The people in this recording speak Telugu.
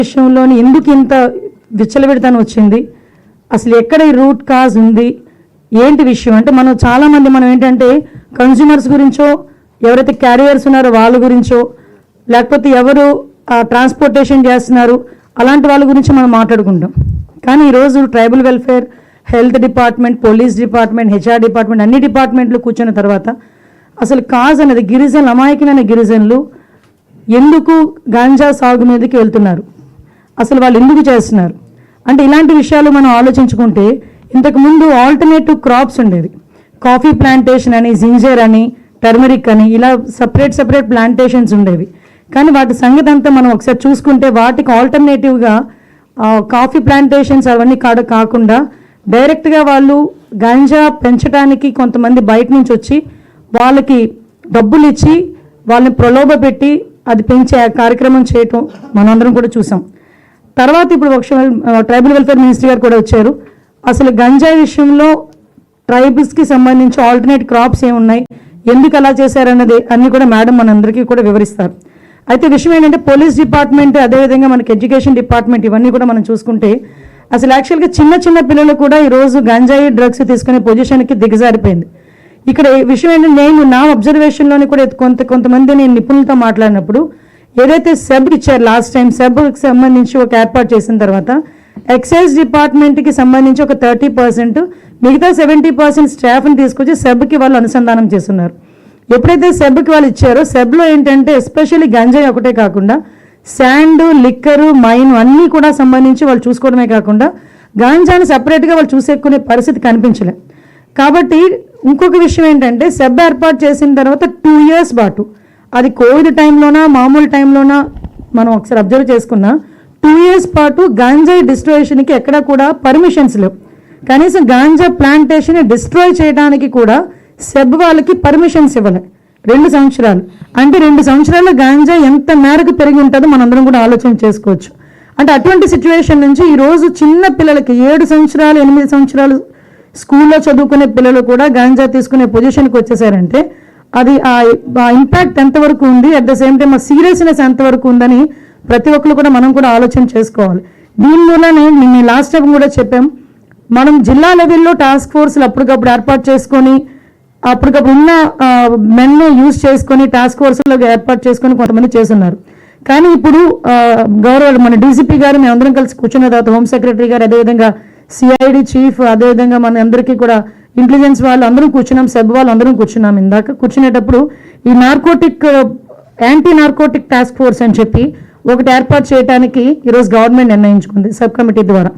విషయంలోని ఎందుకు ఇంత విచ్చలవిడతనం వచ్చింది, అసలు ఎక్కడ ఈ రూట్ కాజ్ ఉంది, ఏంటి విషయం అంటే మనం చాలామంది ఏంటంటే కన్జ్యూమర్స్ గురించో, ఎవరైతే క్యారియర్స్ ఉన్నారో వాళ్ళ గురించో, లేకపోతే ఎవరు ట్రాన్స్పోర్టేషన్ చేస్తున్నారు అలాంటి వాళ్ళ గురించి మనం మాట్లాడుకుంటాం. కానీ ఈరోజు tribal welfare, health department, police department, HR department అన్ని డిపార్ట్మెంట్లు కూర్చున్న తర్వాత అసలు కాజ్ అనేది గిరిజనులు, అమాయకమైన గిరిజనులు ఎందుకు గాంజా సాగు మీదకి వెళ్తున్నారు, అసలు వాళ్ళు ఎందుకు చేస్తున్నారు అంటే ఇలాంటి విషయాలు మనం ఆలోచించుకుంటే ఇంతకుముందు ఆల్టర్నేటివ్ క్రాప్స్ ఉండేది. కాఫీ ప్లాంటేషన్ అని, జింజర్ అని, టర్మరిక్ అని ఇలా సపరేట్ ప్లాంటేషన్స్ ఉండేవి. కానీ వాటి సంగతి అంతా మనం ఒకసారి చూసుకుంటే వాటికి ఆల్టర్నేటివ్గా కాఫీ ప్లాంటేషన్స్ అవన్నీ కాకుండా డైరెక్ట్గా వాళ్ళు గాంజా పెంచడానికి కొంతమంది బయట నుంచి వచ్చి వాళ్ళకి డబ్బులు ఇచ్చి వాళ్ళని ప్రలోభ పెట్టి అది పెంచే కార్యక్రమం చేయటం మనందరం కూడా చూసాం. తర్వాత ఇప్పుడు ట్రైబల్ వెల్ఫేర్ మినిస్ట్రీ గారు కూడా వచ్చారు. అసలు గంజాయి విషయంలో ట్రైబల్స్కి సంబంధించి ఆల్టర్నేట్ క్రాప్స్ ఏమున్నాయి, ఎందుకు అలా చేశారన్నది అన్నీ కూడా మేడం మనందరికీ కూడా వివరిస్తారు. అయితే విషయం ఏంటంటే పోలీస్ డిపార్ట్మెంట్, అదేవిధంగా మనకి ఎడ్యుకేషన్ డిపార్ట్మెంట్ ఇవన్నీ కూడా మనం చూసుకుంటే అసలు యాక్చువల్గా చిన్న పిల్లలు కూడా ఈరోజు గంజాయి డ్రగ్స్ తీసుకునే పొజిషన్కి దిగజారిపోయింది. ఇక్కడ విషయం ఏంటంటే నేను నా అబ్జర్వేషన్లోని కూడా కొంతమంది నేను నిపుణులతో మాట్లాడినప్పుడు ఏదైతే సెబ్ ఇచ్చారు లాస్ట్ టైం, సెబ్కి సంబంధించి ఒక ఏర్పాటు చేసిన తర్వాత ఎక్సైజ్ డిపార్ట్మెంట్కి సంబంధించి ఒక 30%, మిగతా 70% స్టాఫ్ని తీసుకొచ్చి సెబ్కి వాళ్ళు అనుసంధానం చేస్తున్నారు. ఎప్పుడైతే సెబ్కి వాళ్ళు ఇచ్చారో సెబ్లో ఏంటంటే ఎస్పెషల్లీ గంజాయి ఒకటే కాకుండా శాండ్, లిక్కరు, మైన్ అన్నీ కూడా సంబంధించి వాళ్ళు చూసుకోవడమే కాకుండా గాంజాని సపరేట్గా వాళ్ళు చూసేకునే పరిస్థితి కనిపించలే. కాబట్టి ఇంకొక విషయం ఏంటంటే సెబ్ ఏర్పాటు చేసిన తర్వాత 2 years పాటు, అది కోవిడ్ టైంలోనా మామూలు టైంలోనా మనం ఒకసారి అబ్జర్వ్ చేసుకున్నా 2 years పాటు గాంజాయి డిస్ట్రాయేషన్కి ఎక్కడ కూడా పర్మిషన్స్ లేవు. కనీసం గాంజా ప్లాంటేషన్ డిస్ట్రాయ్ చేయడానికి కూడా సెబ్ వాళ్ళకి పర్మిషన్స్ ఇవ్వలే 2 సంవత్సరాలు. అంటే 2 సంవత్సరాల్లో గాంజా ఎంత మేరకు పెరిగి ఉంటుందో మనందరం కూడా ఆలోచన చేసుకోవచ్చు. అంటే అటువంటి సిచ్యువేషన్ నుంచి ఈరోజు చిన్న పిల్లలకి 7 సంవత్సరాలు 8 సంవత్సరాలు స్కూల్లో చదువుకునే పిల్లలు కూడా గాంజా తీసుకునే పొజిషన్కి వచ్చేసారంటే అది ఆ ఇంపాక్ట్ ఎంతవరకు ఉంది, అట్ ద సేమ్ టైం ఆ సీరియస్నెస్ ఎంతవరకు ఉందని ప్రతి ఒక్కరు కూడా మనం కూడా ఆలోచన చేసుకోవాలి. దీని మూలనే నిన్న లాస్ట్ టైం కూడా చెప్పాం, మనం జిల్లా లెవెల్లో టాస్క్ ఫోర్స్లు అప్పటికప్పుడు ఏర్పాటు చేసుకొని అప్పటికప్పుడు ఉన్న మెన్ను యూజ్ చేసుకొని టాస్క్ ఫోర్స్లో ఏర్పాటు చేసుకొని కొంతమంది చేస్తున్నారు. కానీ ఇప్పుడు గౌరవ మన డీసీపీ గారు మేమందరం కలిసి కూర్చున్న తర్వాత హోమ్ సెక్రటరీ గారు, అదేవిధంగా సిఐడి చీఫ్, అదేవిధంగా మన అందరికీ కూడా ఇంటెలిజెన్స్ వాళ్ళు అందరం కూర్చున్నాం, సెబ్ వాళ్ళు అందరం కూర్చున్నాం. ఇందాక కూర్చునేటప్పుడు ఈ యాంటీ నార్కోటిక్ టాస్క్ ఫోర్స్ అని చెప్పి ఒకటి ఏర్పాటు చేయడానికి ఈరోజు గవర్నమెంట్ నిర్ణయించుకుంది సబ్ కమిటీ ద్వారా.